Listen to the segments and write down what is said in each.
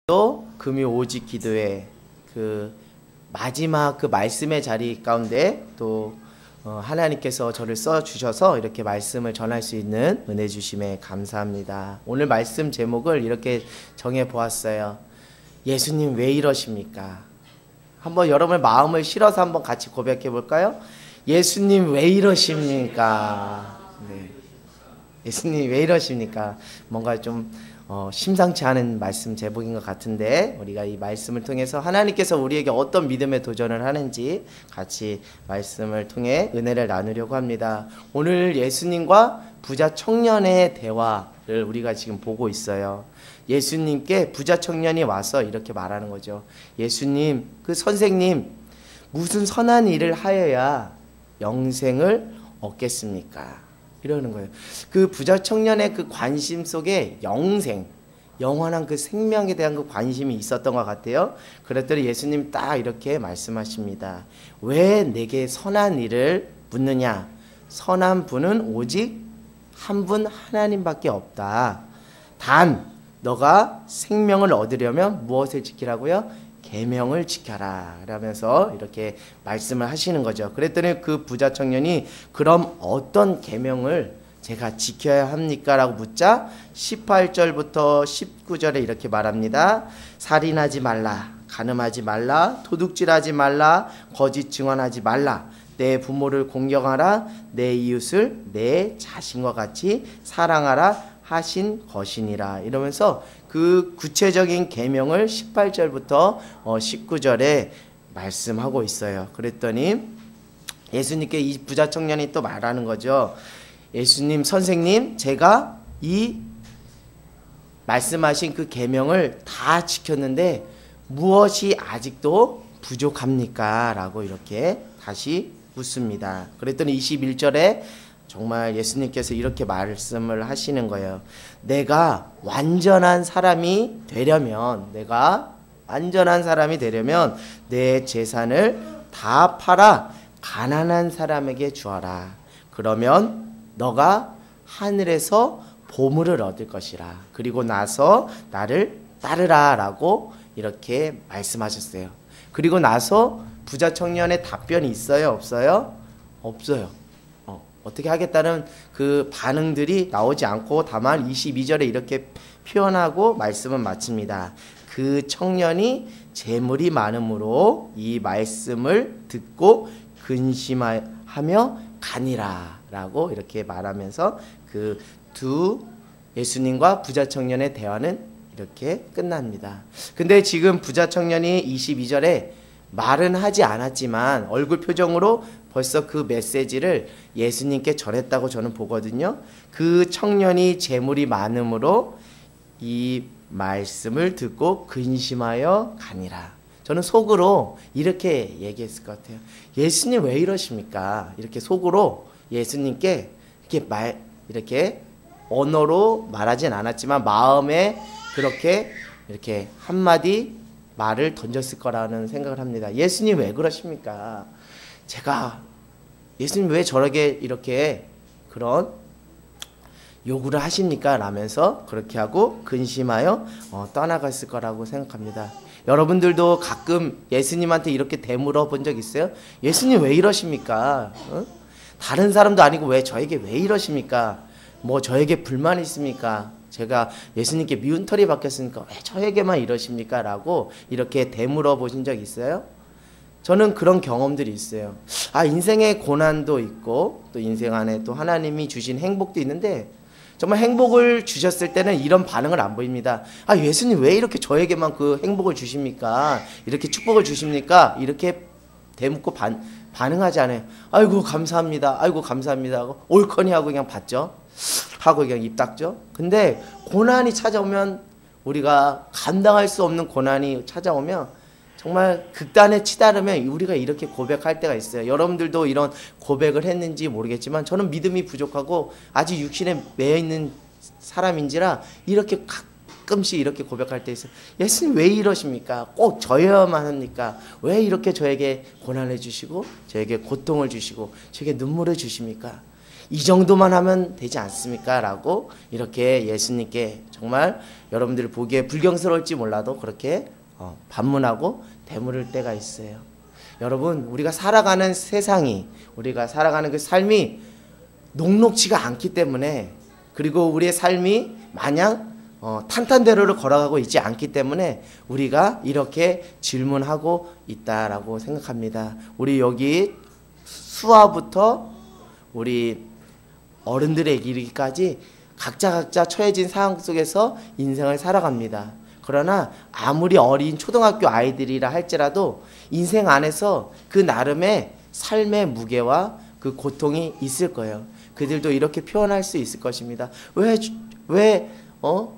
또 금요 오직 기도회 그 마지막 그 말씀의 자리 가운데 또 하나님께서 저를 써 주셔서 이렇게 말씀을 전할 수 있는 은혜 주심에 감사합니다. 오늘 말씀 제목을 이렇게 정해 보았어요. 예수님 왜 이러십니까? 한번 여러분의 마음을 실어서 한번 같이 고백해 볼까요? 예수님 왜 이러십니까? 네. 예수님 왜 이러십니까? 뭔가 좀 심상치 않은 말씀 제목인 것 같은데, 우리가 이 말씀을 통해서 하나님께서 우리에게 어떤 믿음의 도전을 하는지 같이 말씀을 통해 은혜를 나누려고 합니다. 오늘 예수님과 부자 청년의 대화를 우리가 지금 보고 있어요. 예수님께 부자 청년이 와서 이렇게 말하는 거죠. 예수님, 그 선생님, 무슨 선한 일을 하여야 영생을 얻겠습니까? 이러는 거예요. 그 부자 청년의 그 관심 속에 영생, 영원한 그 생명에 대한 그 관심이 있었던 것 같아요. 그랬더니 예수님 딱 이렇게 말씀하십니다. 왜 내게 선한 일을 묻느냐? 선한 분은 오직 한 분 하나님밖에 없다. 단 너가 생명을 얻으려면 무엇을 지키라고요? 계명을 지켜라 라면서 이렇게 말씀을 하시는 거죠. 그랬더니 그 부자 청년이 그럼 어떤 계명을 제가 지켜야 합니까? 라고 묻자 18절부터 19절에 이렇게 말합니다. 살인하지 말라, 간음하지 말라, 도둑질하지 말라, 거짓 증언하지 말라, 내 부모를 공경하라, 내 이웃을 내 자신과 같이 사랑하라 하신 것이니라. 이러면서 그 구체적인 계명을 18절부터 19절에 말씀하고 있어요. 그랬더니 예수님께 이 부자 청년이 또 말하는 거죠. 예수님, 선생님, 제가 이 말씀하신 그 계명을 다 지켰는데 무엇이 아직도 부족합니까? 라고 이렇게 다시 묻습니다. 그랬더니 21절에 정말 예수님께서 이렇게 말씀을 하시는 거예요. 내가 완전한 사람이 되려면 내 재산을 다 팔아 가난한 사람에게 주어라. 그러면 너가 하늘에서 보물을 얻을 것이라. 그리고 나서 나를 따르라 라고 이렇게 말씀하셨어요. 그리고 나서 부자 청년의 답변이 있어요? 없어요? 없어요. 어떻게 하겠다는 그 반응들이 나오지 않고 다만 22절에 이렇게 표현하고 말씀은 마칩니다. 그 청년이 재물이 많음으로 이 말씀을 듣고 근심하며 가니라 라고 이렇게 말하면서 그 두 예수님과 부자 청년의 대화는 이렇게 끝납니다. 근데 지금 부자 청년이 22절에 말은 하지 않았지만 얼굴 표정으로 벌써 그 메시지를 예수님께 전했다고 저는 보거든요. 그 청년이 재물이 많음으로 이 말씀을 듣고 근심하여 가니라. 저는 속으로 이렇게 얘기했을 것 같아요. 예수님 왜 이러십니까? 이렇게 속으로 예수님께 이렇게 언어로 말하진 않았지만 마음에 그렇게 이렇게 한마디 말을 던졌을 거라는 생각을 합니다. 예수님 왜 그러십니까? 예수님 왜 저에게 이렇게 그런 요구를 하십니까? 라면서 그렇게 하고 근심하여 떠나갔을 거라고 생각합니다. 여러분들도 가끔 예수님한테 이렇게 되물어 본 적 있어요? 예수님 왜 이러십니까? 다른 사람도 아니고 왜 저에게 왜 이러십니까? 뭐 저에게 불만이 있습니까? 제가 예수님께 미운 털이 박혔으니까 왜 저에게만 이러십니까? 라고 이렇게 되물어 보신 적 있어요? 저는 그런 경험들이 있어요. 인생의 고난도 있고 또 인생 안에 또 하나님이 주신 행복도 있는데 정말 행복을 주셨을 때는 이런 반응을 안 보입니다. 예수님 왜 이렇게 저에게만 그 행복을 주십니까? 이렇게 축복을 주십니까? 이렇게 대묻고 반응하지 않아요. 아이고 감사합니다. 아이고 감사합니다 하고 옳거니 하고 그냥 받죠. 하고 그냥 입 닫죠. 근데 고난이 찾아오면, 우리가 감당할 수 없는 고난이 찾아오면 정말 극단에 치달으면 우리가 이렇게 고백할 때가 있어요. 여러분들도 이런 고백을 했는지 모르겠지만 저는 믿음이 부족하고 아직 육신에 매여 있는 사람인지라 이렇게 가끔씩 이렇게 고백할 때 있어요. 예수님 왜 이러십니까? 꼭 저여야만 합니까? 왜 이렇게 저에게 고난을 주시고 저에게 고통을 주시고 저에게 눈물을 주십니까? 이 정도만 하면 되지 않습니까? 라고 이렇게 예수님께 정말 여러분들이 보기에 불경스러울지 몰라도 그렇게 반문하고 되물을 때가 있어요. 여러분, 우리가 살아가는 세상이, 우리가 살아가는 그 삶이 녹록지가 않기 때문에, 그리고 우리의 삶이 마냥 탄탄대로를 걸어가고 있지 않기 때문에 우리가 이렇게 질문하고 있다라고 생각합니다. 우리 여기 수화부터 우리 어른들의 이르기까지 각자 처해진 상황 속에서 인생을 살아갑니다. 그러나 아무리 어린 초등학교 아이들이라 할지라도 인생 안에서 그 나름의 삶의 무게와 그 고통이 있을 거예요. 그들도 이렇게 표현할 수 있을 것입니다.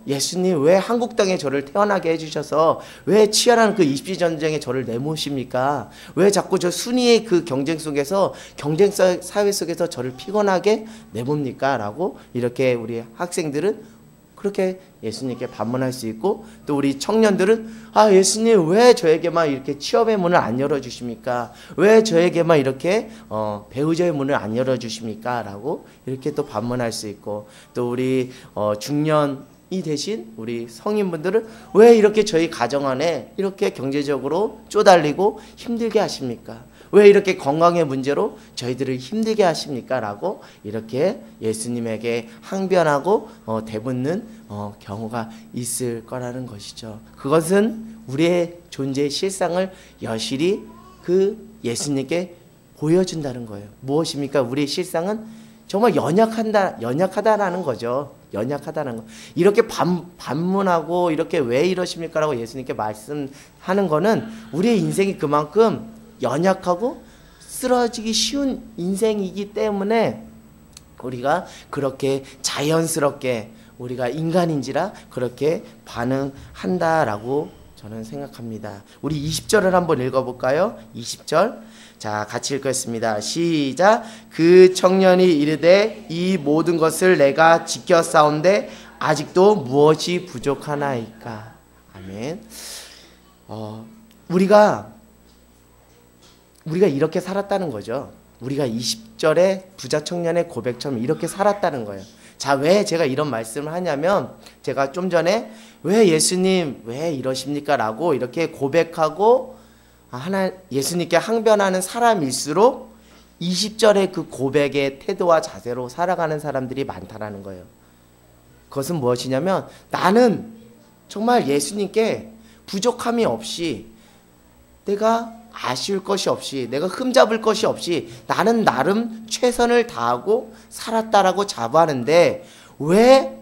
예수님 왜 한국 땅에 저를 태어나게 해주셔서 왜 치열한 그 입시전쟁에 저를 내모십니까? 왜 자꾸 저 순위의 그 경쟁 속에서 경쟁 사회 속에서 저를 피곤하게 내봅니까? 라고 이렇게 우리 학생들은 그렇게 예수님께 반문할 수 있고, 또 우리 청년들은 예수님 왜 저에게만 이렇게 취업의 문을 안 열어주십니까? 왜 저에게만 이렇게 배우자의 문을 안 열어주십니까? 라고 이렇게 또 반문할 수 있고, 또 우리 중년이 되신 우리 성인분들은 왜 이렇게 저희 가정 안에 이렇게 경제적으로 쪼달리고 힘들게 하십니까? 왜 이렇게 건강의 문제로 저희들을 힘들게 하십니까? 라고 이렇게 예수님에게 항변하고 대묻는 경우가 있을 거라는 것이죠. 그것은 우리의 존재의 실상을 여실히 그 예수님께 보여준다는 거예요. 무엇입니까? 우리의 실상은 정말 연약하다라는 거죠. 연약하다는 거. 이렇게 반문하고 이렇게 왜 이러십니까? 라고 예수님께 말씀하는 거는 우리의 인생이 그만큼 연약하고 쓰러지기 쉬운 인생이기 때문에 우리가 그렇게 자연스럽게 우리가 인간인지라 그렇게 반응한다라고 저는 생각합니다. 우리 20절을 한번 읽어볼까요? 20절. 자, 같이 읽겠습니다. 시작. 그 청년이 이르되 이 모든 것을 내가 지켰사온데 아직도 무엇이 부족하나이까. 아멘. 우리가 이렇게 살았다는 거죠. 우리가 20절의 부자 청년의 고백처럼 이렇게 살았다는 거예요. 자, 왜 제가 이런 말씀을 하냐면, 제가 좀 전에 왜 예수님 왜 이러십니까? 라고 이렇게 고백하고 예수님께 항변하는 사람일수록 20절의 그 고백의 태도와 자세로 살아가는 사람들이 많다라는 거예요. 그것은 무엇이냐면, 나는 정말 예수님께 부족함이 없이, 내가 아쉬울 것이 없이, 내가 흠잡을 것이 없이 나는 나름 최선을 다하고 살았다라고 자부하는데, 왜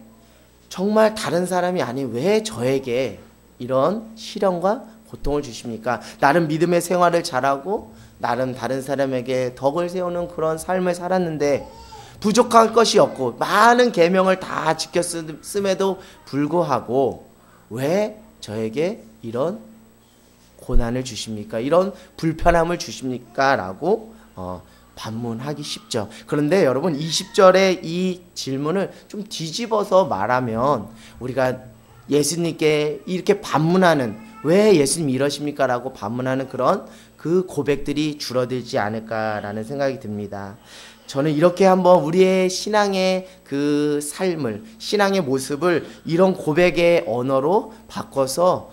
정말 다른 사람이 아닌 왜 저에게 이런 시련과 고통을 주십니까? 나름 믿음의 생활을 잘하고 나름 다른 사람에게 덕을 세우는 그런 삶을 살았는데 부족할 것이 없고 많은 계명을 다 지켰음에도 불구하고 왜 저에게 이런 고난을 주십니까? 이런 불편함을 주십니까? 라고 반문하기 쉽죠. 그런데 여러분 20절의 이 질문을 좀 뒤집어서 말하면 우리가 예수님께 이렇게 반문하는, 왜 예수님 이러십니까? 라고 반문하는 그런 그 고백들이 줄어들지 않을까라는 생각이 듭니다. 저는 이렇게 한번 우리의 신앙의 그 삶을, 신앙의 모습을 이런 고백의 언어로 바꿔서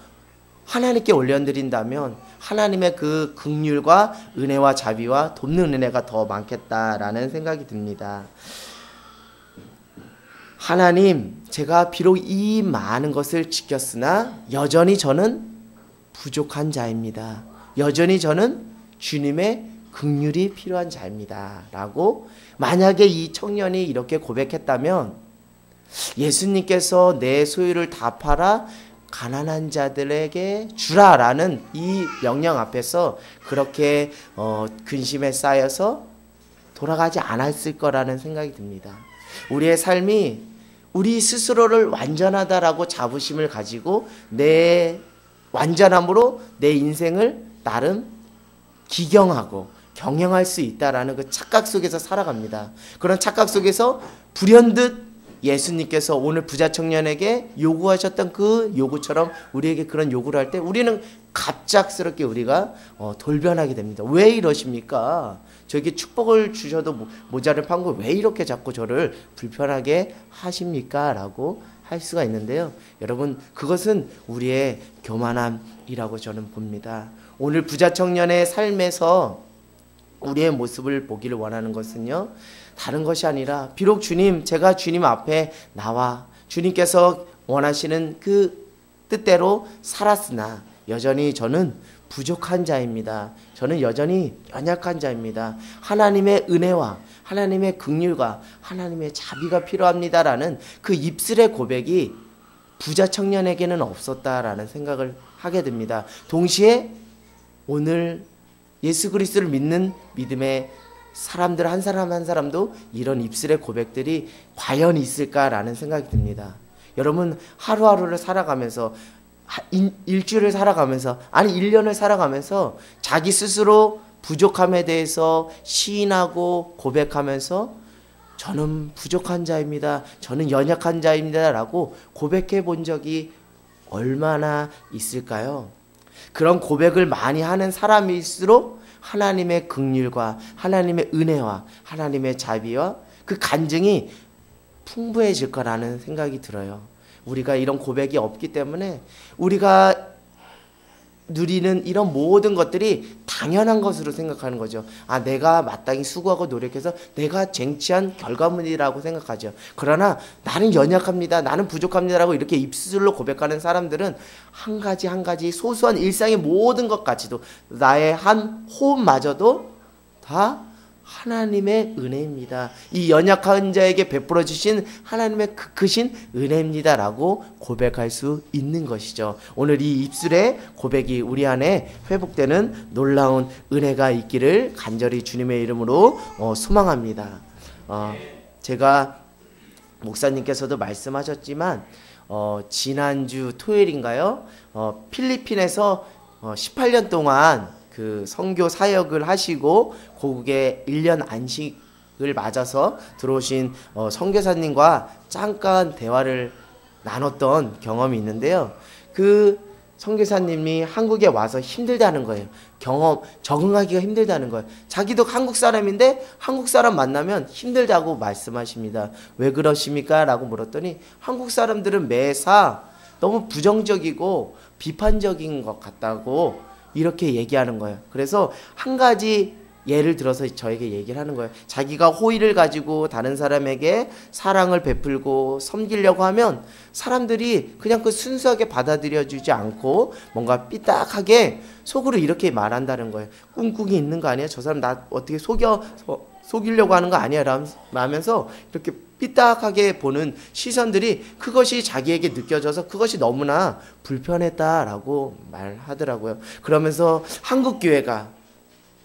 하나님께 올려드린다면 하나님의 그 긍휼과 은혜와 자비와 돕는 은혜가 더 많겠다라는 생각이 듭니다. 하나님, 제가 비록 이 많은 것을 지켰으나 여전히 저는 부족한 자입니다. 여전히 저는 주님의 긍휼이 필요한 자입니다. 라고 만약에 이 청년이 이렇게 고백했다면 예수님께서 내 소유를 다 팔아 가난한 자들에게 주라라는 이 명령 앞에서 그렇게 근심에 쌓여서 돌아가지 않았을 거라는 생각이 듭니다. 우리의 삶이 우리 스스로를 완전하다라고 자부심을 가지고 내 완전함으로 내 인생을 나름 기경하고 경영할 수 있다라는 그 착각 속에서 살아갑니다. 그런 착각 속에서 불현듯 예수님께서 오늘 부자 청년에게 요구하셨던 그 요구처럼 우리에게 그런 요구를 할 때 우리는 갑작스럽게 우리가 돌변하게 됩니다. 왜 이러십니까? 저에게 축복을 주셔도 모자를 판고 왜 이렇게 자꾸 저를 불편하게 하십니까? 라고 할 수가 있는데요. 여러분, 그것은 우리의 교만함이라고 저는 봅니다. 오늘 부자 청년의 삶에서 우리의 모습을 보기를 원하는 것은요, 다른 것이 아니라 비록 주님, 제가 주님 앞에 나와 주님께서 원하시는 그 뜻대로 살았으나 여전히 저는 부족한 자입니다. 저는 여전히 연약한 자입니다. 하나님의 은혜와 하나님의 긍휼과 하나님의 자비가 필요합니다라는 그 입술의 고백이 부자 청년에게는 없었다라는 생각을 하게 됩니다. 동시에 오늘 예수 그리스도를 믿는 믿음의 사람들 한 사람 한 사람도 이런 입술의 고백들이 과연 있을까라는 생각이 듭니다. 여러분, 하루하루를 살아가면서 일주일을 살아가면서 아니 1년을 살아가면서 자기 스스로 부족함에 대해서 시인하고 고백하면서 저는 부족한 자입니다. 저는 연약한 자입니다. 라고 고백해 본 적이 얼마나 있을까요? 그런 고백을 많이 하는 사람일수록 하나님의 긍휼과 하나님의 은혜와 하나님의 자비와 그 간증이 풍부해질 거라는 생각이 들어요. 우리가 이런 고백이 없기 때문에 우리가 누리는 이런 모든 것들이 당연한 것으로 생각하는 거죠. 아, 내가 마땅히 수고하고 노력해서 내가 쟁취한 결과물이라고 생각하죠. 그러나 나는 연약합니다. 나는 부족합니다라고 이렇게 입술로 고백하는 사람들은 한 가지 소소한 일상의 모든 것까지도 나의 한 호흡마저도 다 하나님의 은혜입니다. 이 연약한 자에게 베풀어 주신 하나님의 크신 은혜입니다라고 고백할 수 있는 것이죠. 오늘 이 입술의 고백이 우리 안에 회복되는 놀라운 은혜가 있기를 간절히 주님의 이름으로 소망합니다. 제가 목사님께서도 말씀하셨지만 지난주 토요일인가요? 필리핀에서 18년 동안 그 선교 사역을 하시고 고국에 1년 안식을 맞아서 들어오신 선교사님과 잠깐 대화를 나눴던 경험이 있는데요. 그 선교사님이 한국에 와서 힘들다는 거예요. 적응하기가 힘들다는 거예요. 자기도 한국 사람인데 한국 사람 만나면 힘들다고 말씀하십니다. 왜 그러십니까? 라고 물었더니 한국 사람들은 매사 너무 부정적이고 비판적인 것 같다고 이렇게 얘기하는 거예요. 그래서 한 가지 예를 들어서 저에게 얘기를 하는 거예요. 자기가 호의를 가지고 다른 사람에게 사랑을 베풀고 섬기려고 하면 사람들이 그냥 그 순수하게 받아들여주지 않고 뭔가 삐딱하게 속으로 이렇게 말한다는 거예요. 꿍꿍이 있는 거 아니야? 저 사람 나 어떻게 속이려고 하는 거 아니야? 라면서 이렇게 삐딱하게 보는 시선들이 그것이 자기에게 느껴져서 그것이 너무나 불편했다라고 말하더라고요. 그러면서 한국교회가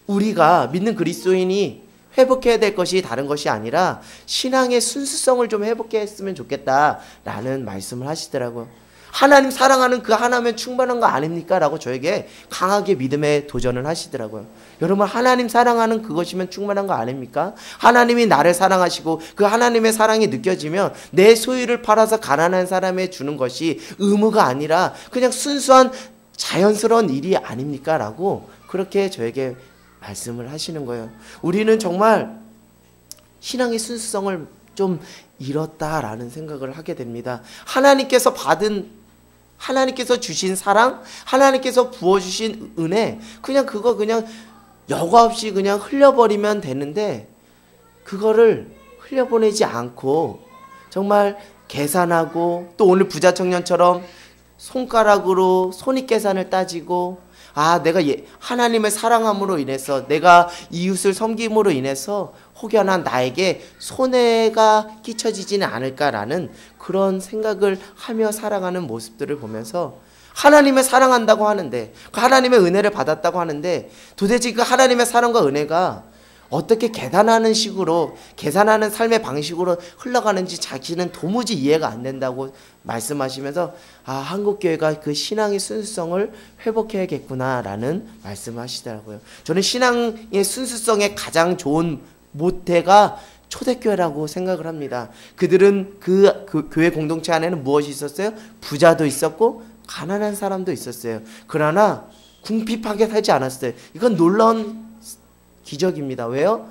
우리가 믿는 그리스도인이 회복해야 될 것이 다른 것이 아니라 신앙의 순수성을 좀 회복했으면 좋겠다라는 말씀을 하시더라고요. 하나님 사랑하는 그 하나면 충분한 거 아닙니까? 라고 저에게 강하게 믿음에 도전을 하시더라고요. 여러분, 하나님 사랑하는 그것이면 충분한 거 아닙니까? 하나님이 나를 사랑하시고 그 하나님의 사랑이 느껴지면 내 소유를 팔아서 가난한 사람에 주는 것이 의무가 아니라 그냥 순수한 자연스러운 일이 아닙니까? 라고 그렇게 저에게 말씀을 하시는 거예요. 우리는 정말 신앙의 순수성을 좀 잃었다라는 생각을 하게 됩니다. 하나님께서 주신 사랑, 하나님께서 부어주신 은혜, 그냥 여과 없이 그냥 흘려버리면 되는데 그거를 흘려보내지 않고 정말 계산하고 또 오늘 부자 청년처럼 손가락으로 손익계산을 따지고 내가 하나님의 사랑함으로 인해서 내가 이웃을 섬김으로 인해서 혹여나 나에게 손해가 끼쳐지지는 않을까라는 그런 생각을 하며 살아가는 모습들을 보면서 하나님의 사랑한다고 하는데 그 하나님의 은혜를 받았다고 하는데 도대체 그 하나님의 사랑과 은혜가 어떻게 계산하는 삶의 방식으로 흘러가는지 자기는 도무지 이해가 안 된다고 말씀하시면서 한국교회가 그 신앙의 순수성을 회복해야겠구나라는 말씀을 하시더라고요. 저는 신앙의 순수성의 가장 좋은 모태가 초대교회라고 생각을 합니다. 그들은 그 교회 공동체 안에는 무엇이 있었어요? 부자도 있었고 가난한 사람도 있었어요. 그러나 궁핍하게 살지 않았어요. 이건 놀라운 기적입니다. 왜요?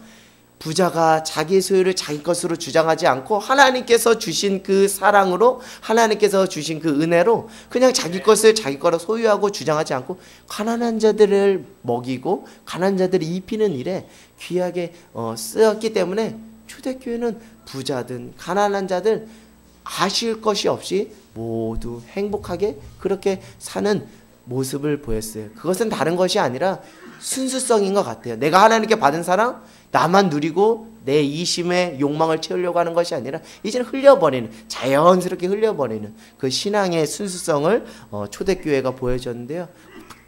부자가 자기 소유를 자기 것으로 주장하지 않고 하나님께서 주신 그 사랑으로, 하나님께서 주신 그 은혜로 그냥 자기 것을 자기 거로 소유하고 주장하지 않고 가난한 자들을 먹이고 가난한 자들을 입히는 일에 귀하게 쓰였기 때문에 초대교회는 부자든 가난한 자들 아쉬울 것이 없이 모두 행복하게 그렇게 사는 모습을 보였어요. 그것은 다른 것이 아니라 순수성인 것 같아요. 내가 하나님께 받은 사랑 나만 누리고 내 이심의 욕망을 채우려고 하는 것이 아니라 이제는 흘려버리는, 자연스럽게 흘려버리는 그 신앙의 순수성을 초대교회가 보여줬는데요.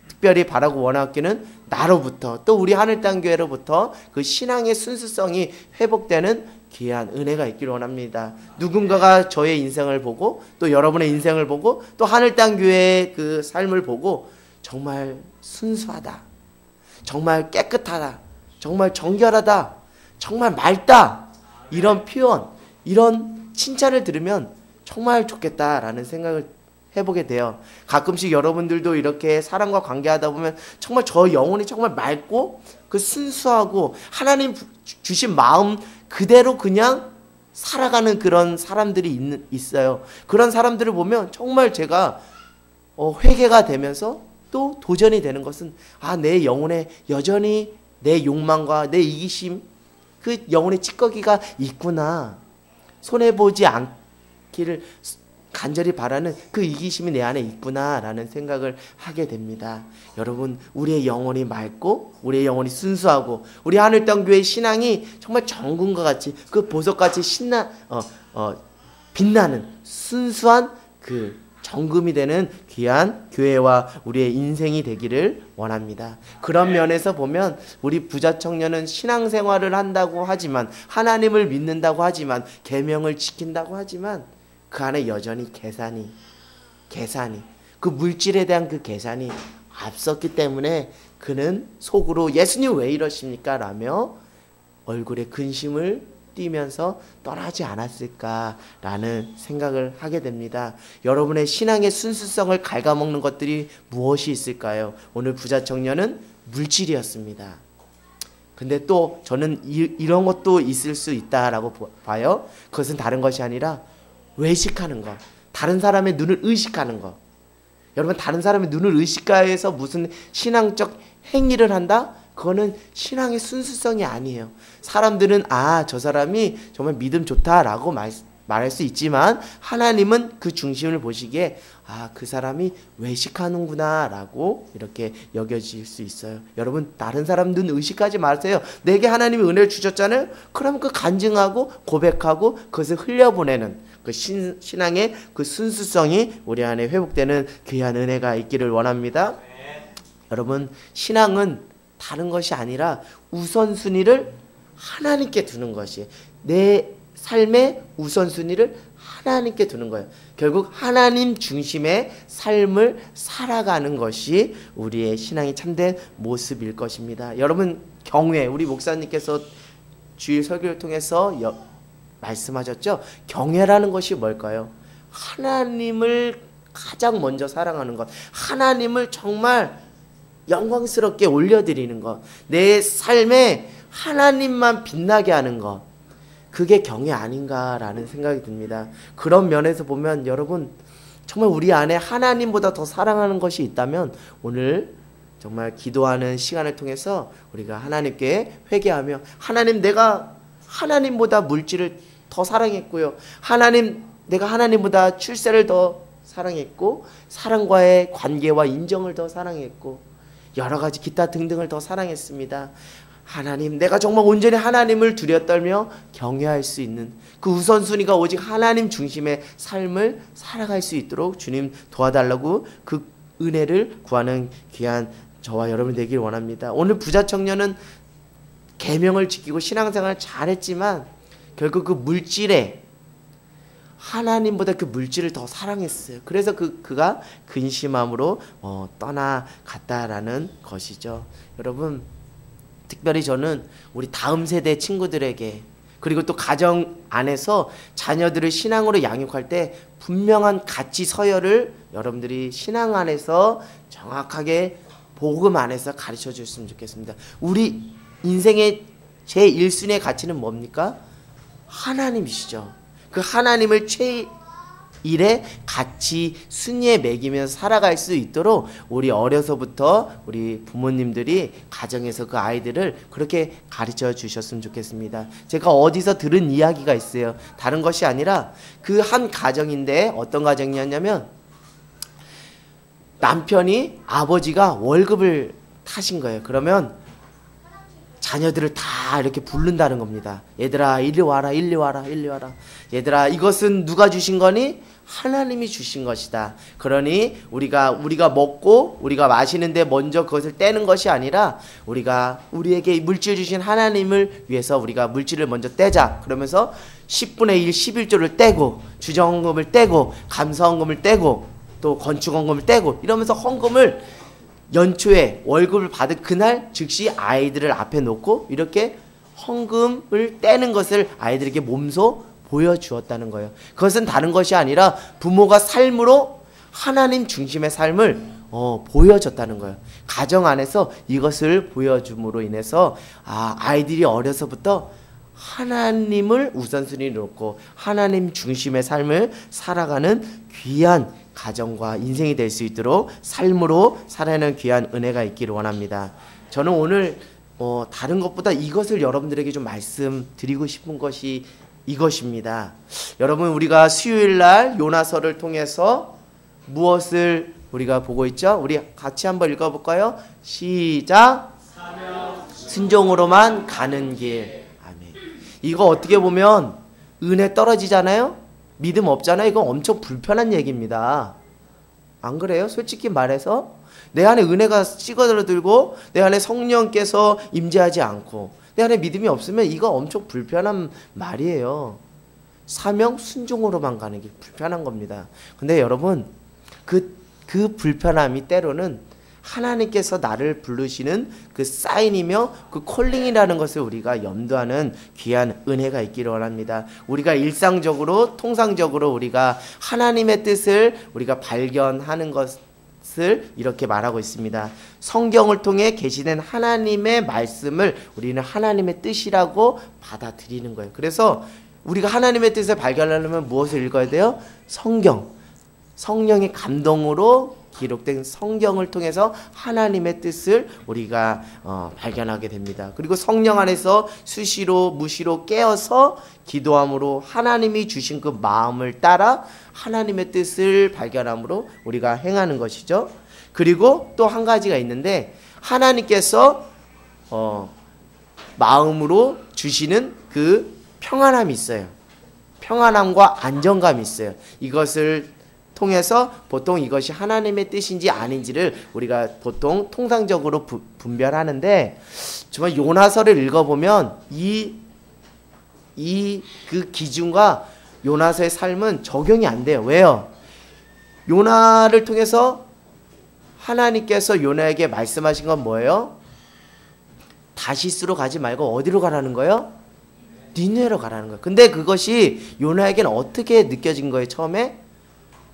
특별히 바라고 원하기는 나로부터 또 우리 하늘땅교회로부터 그 신앙의 순수성이 회복되는 귀한 은혜가 있기를 원합니다. 누군가가 저의 인생을 보고 또 여러분의 인생을 보고 또 하늘땅교회의 그 삶을 보고 정말 순수하다, 정말 깨끗하다, 정말 정결하다, 정말 맑다, 이런 표현, 이런 칭찬을 들으면 정말 좋겠다라는 생각을 해보게 돼요. 가끔씩 여러분들도 이렇게 사람과 관계하다 보면 정말 저 영혼이 정말 맑고 그 순수하고 하나님 주신 마음 그대로 그냥 살아가는 그런 사람들이 있어요. 그런 사람들을 보면 정말 제가 회개가 되면서 또 도전이 되는 것은 내 영혼에 여전히 내 욕망과 내 이기심, 그 영혼의 찌꺼기가 있구나. 손해보지 않기를 간절히 바라는 그 이기심이 내 안에 있구나라는 생각을 하게 됩니다. 여러분, 우리의 영혼이 맑고 우리의 영혼이 순수하고 우리 하늘땅교회의 신앙이 정말 정금과 같이 그 보석같이 빛나는 순수한 그 정금이 되는 귀한 교회와 우리의 인생이 되기를 원합니다. 그런 면에서 보면 우리 부자 청년은 신앙생활을 한다고 하지만, 하나님을 믿는다고 하지만, 계명을 지킨다고 하지만 그 안에 여전히 계산이 그 물질에 대한 그 계산이 앞섰기 때문에 그는 속으로 예수님 왜 이러십니까? 라며 얼굴에 근심을 띠면서 떠나지 않았을까라는 생각을 하게 됩니다. 여러분의 신앙의 순수성을 갉아먹는 것들이 무엇이 있을까요? 오늘 부자 청년은 물질이었습니다. 근데 또 저는 이런 것도 있을 수 있다라고 봐요. 그것은 다른 것이 아니라 외식하는 것, 다른 사람의 눈을 의식하는 것. 여러분, 다른 사람의 눈을 의식하여서 무슨 신앙적 행위를 한다? 그거는 신앙의 순수성이 아니에요. 사람들은 저 사람이 정말 믿음 좋다라고 말할 수 있지만 하나님은 그 중심을 보시기에 그 사람이 외식하는구나 라고 이렇게 여겨질 수 있어요. 여러분, 다른 사람 눈 의식하지 마세요. 내게 하나님이 은혜를 주셨잖아요. 그럼 그 간증하고 고백하고 그것을 흘려보내는 그 신앙의 그 순수성이 우리 안에 회복되는 귀한 은혜가 있기를 원합니다. 여러분, 신앙은 다른 것이 아니라 우선순위를 하나님께 두는 것이에요. 내 삶의 우선순위를 하나님께 두는 거예요. 결국 하나님 중심의 삶을 살아가는 것이 우리의 신앙이 참된 모습일 것입니다. 여러분, 경외, 우리 목사님께서 주일 설교를 통해서 말씀하셨죠? 경외라는 것이 뭘까요? 하나님을 가장 먼저 사랑하는 것, 하나님을 정말 영광스럽게 올려드리는 것, 내 삶에 하나님만 빛나게 하는 것, 그게 경외 아닌가라는 생각이 듭니다. 그런 면에서 보면 여러분, 정말 우리 안에 하나님보다 더 사랑하는 것이 있다면 오늘 정말 기도하는 시간을 통해서 우리가 하나님께 회개하며, 하나님, 내가 하나님보다 물질을 더 사랑했고요, 하나님, 내가 하나님보다 출세를 더 사랑했고, 사람과의 관계와 인정을 더 사랑했고, 여러 가지 기타 등등을 더 사랑했습니다. 하나님, 내가 정말 온전히 하나님을 두려떨며 경외할 수 있는 그 우선순위가 오직 하나님 중심의 삶을 살아갈 수 있도록 주님 도와달라고 그 은혜를 구하는 귀한 저와 여러분 되길 원합니다. 오늘 부자 청년은 계명을 지키고 신앙생활을 잘했지만 결국 그 물질에, 하나님보다 그 물질을 더 사랑했어요. 그래서 그가 근심함으로 떠나갔다라는 것이죠. 여러분, 특별히 저는 우리 다음 세대 친구들에게, 그리고 또 가정 안에서 자녀들을 신앙으로 양육할 때 분명한 가치 서열을 여러분들이 신앙 안에서 정확하게 복음 안에서 가르쳐 줬으면 좋겠습니다. 우리 인생의 제1순위의 가치는 뭡니까? 하나님이시죠. 그 하나님을 제1의 가치 순위에 매기면서 살아갈 수 있도록 우리 어려서부터 우리 부모님들이 가정에서 그 아이들을 그렇게 가르쳐 주셨으면 좋겠습니다. 제가 어디서 들은 이야기가 있어요. 다른 것이 아니라 그 한 가정인데 어떤 가정이었냐면 남편이 아버지가 월급을 타신 거예요. 그러면 자녀들을 다 이렇게 부른다는 겁니다. 얘들아 이리 와라 이리 와라 이리 와라. 얘들아 이것은 누가 주신 거니? 하나님이 주신 것이다. 그러니 우리가 먹고 우리가 마시는데 먼저 그것을 떼는 것이 아니라 우리가 우리에게 물질 주신 하나님을 위해서 우리가 물질을 먼저 떼자. 그러면서 10분의 1, 11조를 떼고 주정헌금을 떼고 감사헌금을 떼고 또 건축헌금을 떼고 이러면서 헌금을 연초에 월급을 받은 그날 즉시 아이들을 앞에 놓고 이렇게 헌금을 떼는 것을 아이들에게 몸소 보여주었다는 거예요. 그것은 다른 것이 아니라 부모가 삶으로 하나님 중심의 삶을 보여줬다는 거예요. 가정 안에서 이것을 보여줌으로 인해서 아이들이 어려서부터 하나님을 우선순위로 놓고 하나님 중심의 삶을 살아가는 귀한 가정과 인생이 될 수 있도록 삶으로 살아내는 귀한 은혜가 있기를 원합니다. 저는 오늘 다른 것보다 이것을 여러분들에게 좀 말씀드리고 싶은 것이 이것입니다. 여러분 우리가 수요일날 요나서를 통해서 무엇을 우리가 보고 있죠? 우리 같이 한번 읽어볼까요? 시작! 순종으로만 가는 길. 아멘. 이거 어떻게 보면 은혜 떨어지잖아요? 믿음 없잖아요. 이건 엄청 불편한 얘기입니다. 안 그래요? 솔직히 말해서 내 안에 은혜가 찌그러들고 내 안에 성령께서 임재하지 않고 내 안에 믿음이 없으면 이거 엄청 불편한 말이에요. 사명 순종으로만 가는 게 불편한 겁니다. 근데 여러분 그 불편함이 때로는 하나님께서 나를 부르시는 그 사인이며 그 콜링이라는 것을 우리가 염두하는 귀한 은혜가 있기를 원합니다. 우리가 일상적으로 통상적으로 우리가 하나님의 뜻을 우리가 발견하는 것을 이렇게 말하고 있습니다. 성경을 통해 계시된 하나님의 말씀을 우리는 하나님의 뜻이라고 받아들이는 거예요. 그래서 우리가 하나님의 뜻을 발견하려면 무엇을 읽어야 돼요? 성령의 감동으로 기록된 성경을 통해서 하나님의 뜻을 우리가 발견하게 됩니다. 그리고 성령 안에서 수시로 무시로 깨어서 기도함으로 하나님이 주신 그 마음을 따라 하나님의 뜻을 발견함으로 우리가 행하는 것이죠. 그리고 또 한 가지가 있는데 하나님께서 마음으로 주시는 그 평안함이 있어요. 평안함과 안정감이 있어요. 이것을 통해서 보통 이것이 하나님의 뜻인지 아닌지를 우리가 보통 통상적으로 분별하는데 정말 요나서를 읽어보면 그 기준과 요나서의 삶은 적용이 안 돼요. 왜요? 요나를 통해서 하나님께서 요나에게 말씀하신 건 뭐예요? 다시스로 가지 말고 어디로 가라는 거예요? 니느웨로 가라는 거예요. 근데 그것이 요나에게는 어떻게 느껴진 거예요? 처음에?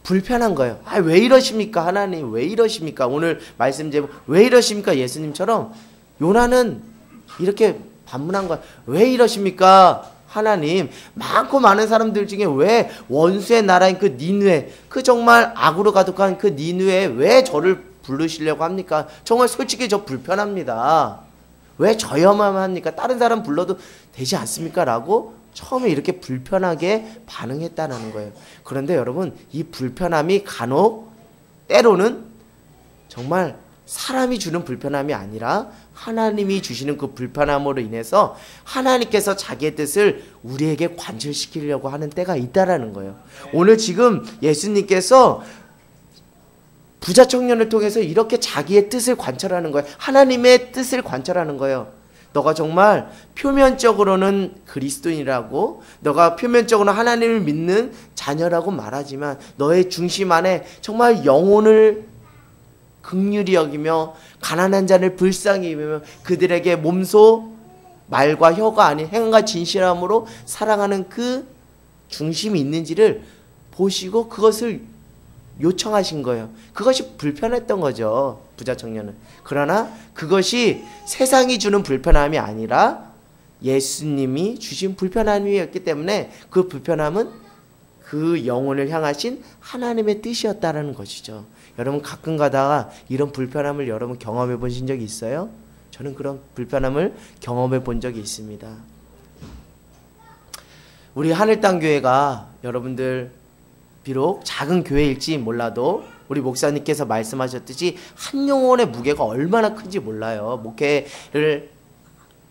불편한 거예요. 왜 이러십니까? 하나님 왜 이러십니까? 오늘 말씀 제목 왜 이러십니까? 예수님처럼 요나는 이렇게 반문한 거예요. 왜 이러십니까? 하나님 많고 많은 사람들 중에 왜 원수의 나라인 그 니느웨 그 정말 악으로 가득한 그 니느웨에 왜 저를 부르시려고 합니까? 정말 솔직히 저 불편합니다. 왜 저야만 합니까? 다른 사람 불러도 되지 않습니까? 라고 처음에 이렇게 불편하게 반응했다는 거예요. 그런데 여러분 이 불편함이 간혹 때로는 정말 사람이 주는 불편함이 아니라 하나님이 주시는 그 불편함으로 인해서 하나님께서 자기의 뜻을 우리에게 관철시키려고 하는 때가 있다라는 거예요. 오늘 지금 예수님께서 부자 청년을 통해서 이렇게 자기의 뜻을 관철하는 거예요. 하나님의 뜻을 관철하는 거예요. 너가 정말 표면적으로는 그리스도인이라고 너가 표면적으로 하나님을 믿는 자녀라고 말하지만 너의 중심 안에 정말 영혼을 긍휼히 여기며 가난한 자를 불쌍히 여기며 그들에게 몸소 말과 혀가 아닌 행과 진실함으로 살아가는 그 중심이 있는지를 보시고 그것을 요청하신 거예요. 그것이 불편했던 거죠, 부자 청년은. 그러나 그것이 세상이 주는 불편함이 아니라 예수님이 주신 불편함이었기 때문에 그 불편함은 그 영혼을 향하신 하나님의 뜻이었다라는 것이죠. 여러분 가끔 가다가 이런 불편함을 여러분 경험해 보신 적이 있어요? 저는 그런 불편함을 경험해 본 적이 있습니다. 우리 하늘땅 교회가 여러분들 비록 작은 교회일지 몰라도 우리 목사님께서 말씀하셨듯이 한 영혼의 무게가 얼마나 큰지 몰라요.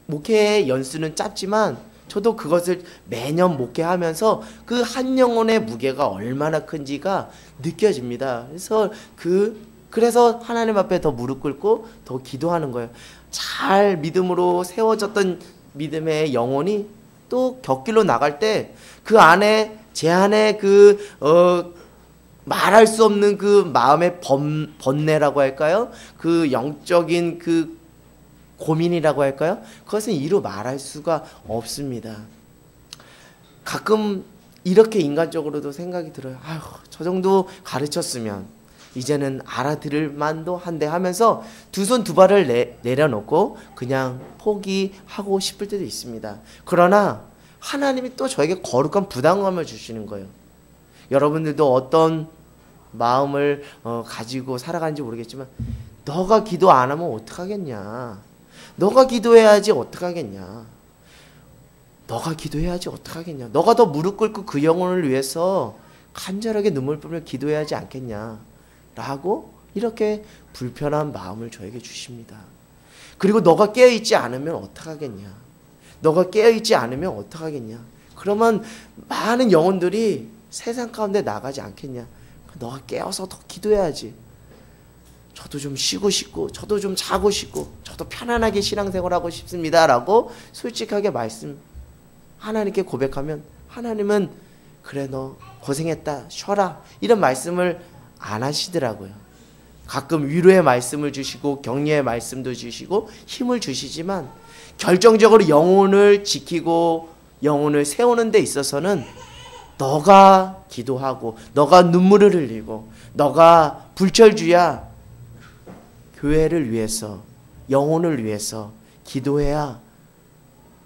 목회의 연수는 짧지만 저도 그것을 매년 목회하면서 그 한 영혼의 무게가 얼마나 큰지가 느껴집니다. 그래서 하나님 앞에 더 무릎 꿇고 더 기도하는 거예요. 잘 믿음으로 세워졌던 믿음의 영혼이 또 곁길로 나갈 때 그 안에 제 안에 말할 수 없는 그 마음의 번뇌라고 할까요? 그 영적인 그 고민이라고 할까요? 그것은 이루 말할 수가 없습니다. 가끔 이렇게 인간적으로도 생각이 들어요. 아휴, 저 정도 가르쳤으면 이제는 알아들을 만도 한데 하면서 두 손 두 발을 내려놓고 그냥 포기하고 싶을 때도 있습니다. 그러나 하나님이 또 저에게 거룩한 부담감을 주시는 거예요. 여러분들도 어떤 마음을 가지고 살아가는지 모르겠지만 너가 기도 안 하면 어떡하겠냐. 너가 기도해야지 어떡하겠냐. 너가 기도해야지 어떡하겠냐. 너가 더 무릎 꿇고 그 영혼을 위해서 간절하게 눈물 뿌리며 기도해야지 않겠냐. 라고 이렇게 불편한 마음을 저에게 주십니다. 그리고 너가 깨어있지 않으면 어떡하겠냐. 너가 깨어있지 않으면 어떡하겠냐. 그러면 많은 영혼들이 세상 가운데 나가지 않겠냐. 너가 깨어서 더 기도해야지. 저도 좀 쉬고 싶고 저도 좀 자고 싶고 저도 편안하게 신앙생활하고 싶습니다 라고 솔직하게 하나님께 고백하면 하나님은 그래 너 고생했다 쉬어라 이런 말씀을 안 하시더라고요. 가끔 위로의 말씀을 주시고 격려의 말씀도 주시고 힘을 주시지만 결정적으로 영혼을 지키고 영혼을 세우는 데 있어서는 너가 기도하고 너가 눈물을 흘리고 너가 불철주야 교회를 위해서 영혼을 위해서 기도해야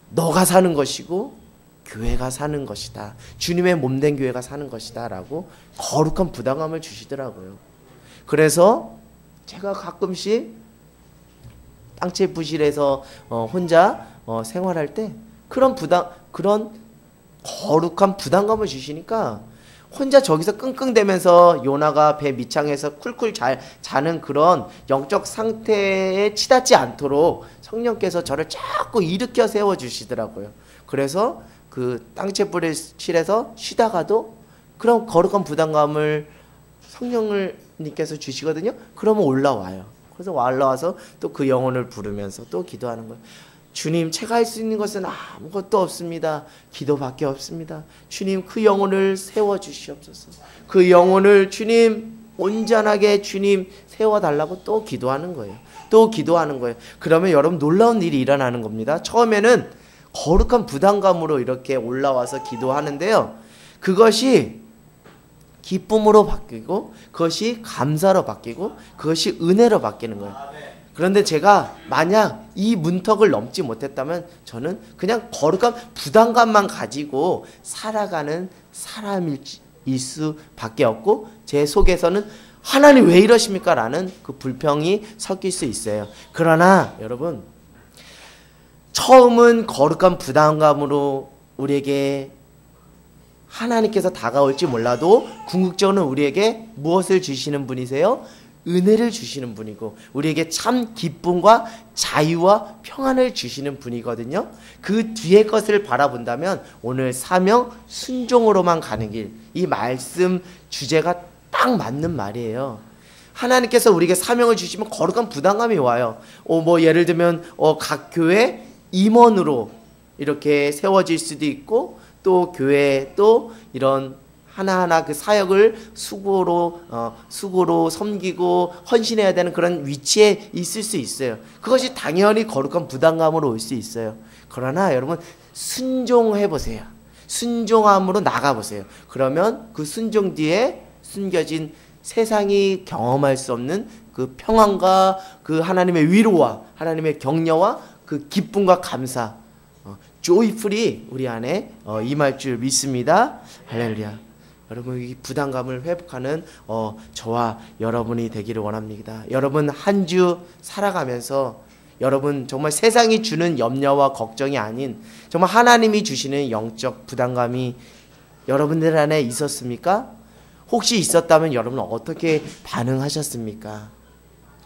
너가 사는 것이고 교회가 사는 것이다. 주님의 몸된 교회가 사는 것이다 라고 거룩한 부담감을 주시더라고요. 그래서 제가 가끔씩 땅채 부실에서 혼자 생활할 때 그런 거룩한 부담감을 주시니까 혼자 저기서 끙끙대면서 요나가 배 밑창에서 쿨쿨 자는 그런 영적 상태에 치닫지 않도록 성령께서 저를 자꾸 일으켜 세워주시더라고요. 그래서 그 땅채불실에서 쉬다가도 그런 거룩한 부담감을 성령님께서 주시거든요. 그러면 올라와요. 그래서 올라와서 또 그 영혼을 부르면서 또 기도하는 거예요. 주님, 제가 할 수 있는 것은 아무것도 없습니다. 기도밖에 없습니다. 주님, 그 영혼을 세워주시옵소서. 그 영혼을 주님, 온전하게 주님 세워달라고 또 기도하는 거예요. 또 기도하는 거예요. 그러면 여러분 놀라운 일이 일어나는 겁니다. 처음에는 거룩한 부담감으로 이렇게 올라와서 기도하는데요. 그것이 기쁨으로 바뀌고 그것이 감사로 바뀌고 그것이 은혜로 바뀌는 거예요. 그런데 제가 만약 이 문턱을 넘지 못했다면 저는 그냥 거룩한 부담감만 가지고 살아가는 사람일 수밖에 없고 제 속에서는 하나님 왜 이러십니까? 라는 그 불평이 섞일 수 있어요. 그러나 여러분 처음은 거룩한 부담감으로 우리에게 하나님께서 다가올지 몰라도 궁극적으로는 우리에게 무엇을 주시는 분이세요? 은혜를 주시는 분이고 우리에게 참 기쁨과 자유와 평안을 주시는 분이거든요. 그 뒤의 것을 바라본다면 오늘 사명 순종으로만 가는 길, 이 말씀 주제가 딱 맞는 말이에요. 하나님께서 우리에게 사명을 주시면 거룩한 부담감이 와요. 예를 들면 각 교회 임원으로 이렇게 세워질 수도 있고 또 교회에 또 이런 하나하나 그 사역을 수고로 섬기고 헌신해야 되는 그런 위치에 있을 수 있어요. 그것이 당연히 거룩한 부담감으로 올 수 있어요. 그러나 여러분 순종해 보세요. 순종함으로 나가 보세요. 그러면 그 순종 뒤에 숨겨진 세상이 경험할 수 없는 그 평안과 그 하나님의 위로와 하나님의 격려와 그 기쁨과 감사, 조이풀이 우리 안에 임할 줄 믿습니다. 할렐루야. 여러분 이 부담감을 회복하는 저와 여러분이 되기를 원합니다. 여러분 한 주 살아가면서 여러분 정말 세상이 주는 염려와 걱정이 아닌 정말 하나님이 주시는 영적 부담감이 여러분들 안에 있었습니까? 혹시 있었다면 여러분은 어떻게 반응하셨습니까?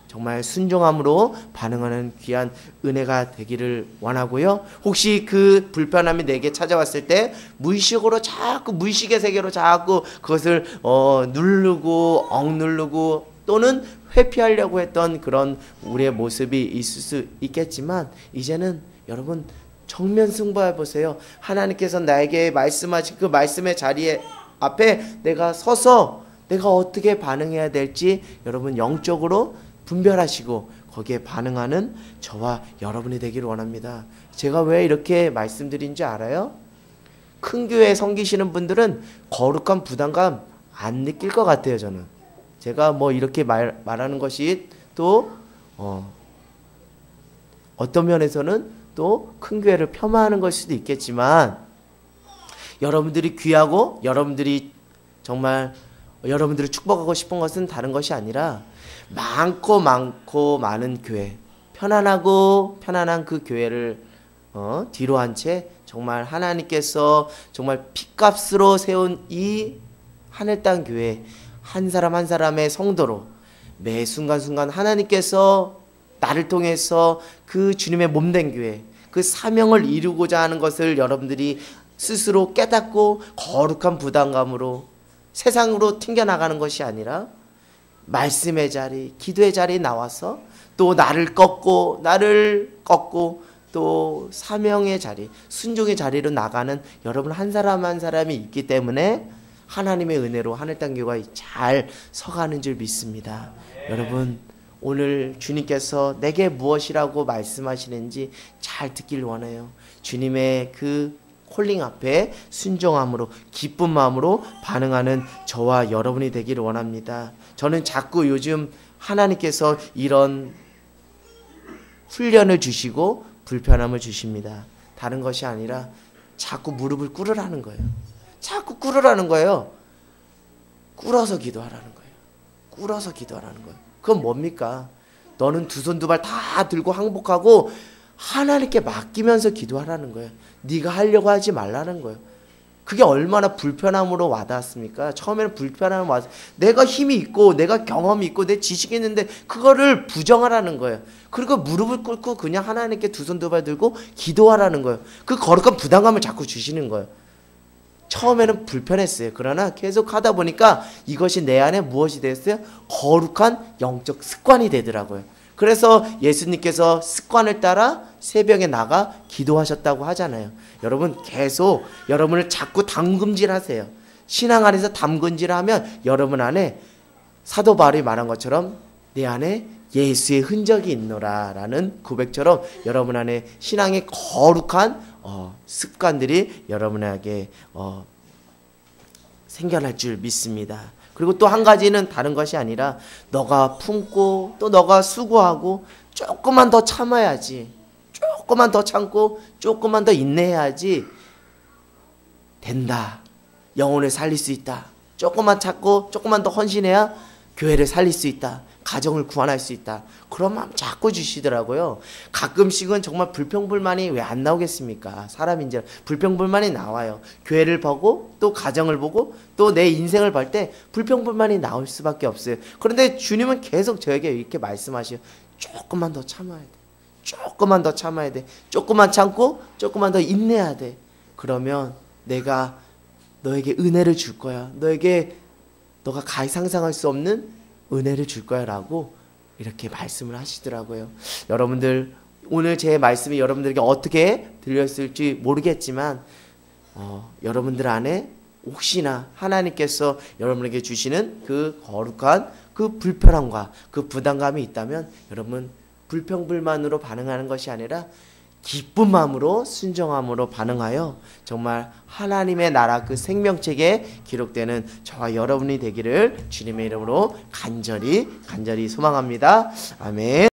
정말 순종함으로 반응하는 귀한 은혜가 되기를 원하고요. 혹시 그 불편함이 내게 찾아왔을 때 무의식의 세계로 자꾸 그것을 누르고 억누르고 또는 회피하려고 했던 그런 우리의 모습이 있을 수 있겠지만 이제는 여러분 정면 승부해 보세요. 하나님께서 나에게 말씀하신 그 말씀의 자리에 앞에 내가 서서 내가 어떻게 반응해야 될지 여러분 영적으로 분별하시고 거기에 반응하는 저와 여러분이 되기를 원합니다. 제가 왜 이렇게 말씀드린 줄 알아요? 큰 교회 섬기시는 분들은 거룩한 부담감 안 느낄 것 같아요. 저는 제가 뭐 이렇게 말하는 것이 또 어떤 면에서는 또 큰 교회를 폄하하는 걸 수도 있겠지만 여러분들이 귀하고 여러분들이 정말 여러분들을 축복하고 싶은 것은 다른 것이 아니라 많고 많은 교회, 편안한 그 교회를 뒤로 한 채 정말 하나님께서 정말 핏값으로 세운 이 하늘 땅 교회 한 사람 한 사람의 성도로 매 순간순간 하나님께서 나를 통해서 그 주님의 몸된 교회 그 사명을 이루고자 하는 것을 여러분들이 스스로 깨닫고 거룩한 부담감으로 세상으로 튕겨나가는 것이 아니라 말씀의 자리, 기도의 자리에 나와서 또 나를 꺾고 또 사명의 자리, 순종의 자리로 나가는 여러분 한 사람 한 사람이 있기 때문에 하나님의 은혜로 하늘 땅 교회가 잘 서가는 줄 믿습니다. 여러분 오늘 주님께서 내게 무엇이라고 말씀하시는지 잘 듣길 원해요. 주님의 그 콜링 앞에 순종함으로 기쁜 마음으로 반응하는 저와 여러분이 되기를 원합니다. 저는 자꾸 요즘 하나님께서 이런 훈련을 주시고 불편함을 주십니다. 다른 것이 아니라 자꾸 무릎을 꿇으라는 거예요. 자꾸 꿇으라는 거예요. 꿇어서 기도하라는 거예요. 꿇어서 기도하라는 거예요. 그건 뭡니까? 너는 두 손 두 발 다 들고 항복하고 하나님께 맡기면서 기도하라는 거예요. 네가 하려고 하지 말라는 거예요. 그게 얼마나 불편함으로 와닿았습니까? 처음에는 불편함이 와서 내가 힘이 있고 내가 경험이 있고 내 지식이 있는데 그거를 부정하라는 거예요. 그리고 무릎을 꿇고 그냥 하나님께 두 손 두 발 들고 기도하라는 거예요. 그 거룩한 부담감을 자꾸 주시는 거예요. 처음에는 불편했어요. 그러나 계속 하다 보니까 이것이 내 안에 무엇이 됐어요? 거룩한 영적 습관이 되더라고요. 그래서 예수님께서 습관을 따라 새벽에 나가 기도하셨다고 하잖아요. 여러분 계속 여러분을 자꾸 담금질하세요. 신앙 안에서 담금질하면 여러분 안에 사도 바울이 말한 것처럼 내 안에 예수의 흔적이 있노라 라는 고백처럼 여러분 안에 신앙의 거룩한 습관들이 여러분에게 생겨날 줄 믿습니다. 그리고 또 한 가지는 다른 것이 아니라 너가 품고 또 너가 수고하고 조금만 더 참아야지, 조금만 더 참고 조금만 더 인내해야지 된다. 영혼을 살릴 수 있다. 조금만 참고 조금만 더 헌신해야 교회를 살릴 수 있다. 가정을 구원할 수 있다. 그런 마음 자꾸 주시더라고요. 가끔씩은 정말 불평불만이 왜 안 나오겠습니까? 사람인지 불평불만이 나와요. 교회를 보고 또 가정을 보고 또 내 인생을 볼 때 불평불만이 나올 수밖에 없어요. 그런데 주님은 계속 저에게 이렇게 말씀하셔요. 조금만 더 참아야 돼. 조금만 더 참아야 돼. 조금만 참고 조금만 더 인내해야 돼. 그러면 내가 너에게 은혜를 줄 거야. 너가 가히 상상할 수 없는 은혜를 줄 거야 라고 이렇게 말씀을 하시더라고요. 여러분들 오늘 제 말씀이 여러분들에게 어떻게 들렸을지 모르겠지만 여러분들 안에 혹시나 하나님께서 여러분에게 주시는 그 거룩한 그 불편함과 그 부담감이 있다면 여러분 불평불만으로 반응하는 것이 아니라 기쁜 마음으로 순종함으로 반응하여 정말 하나님의 나라 그 생명책에 기록되는 저와 여러분이 되기를 주님의 이름으로 간절히 소망합니다. 아멘.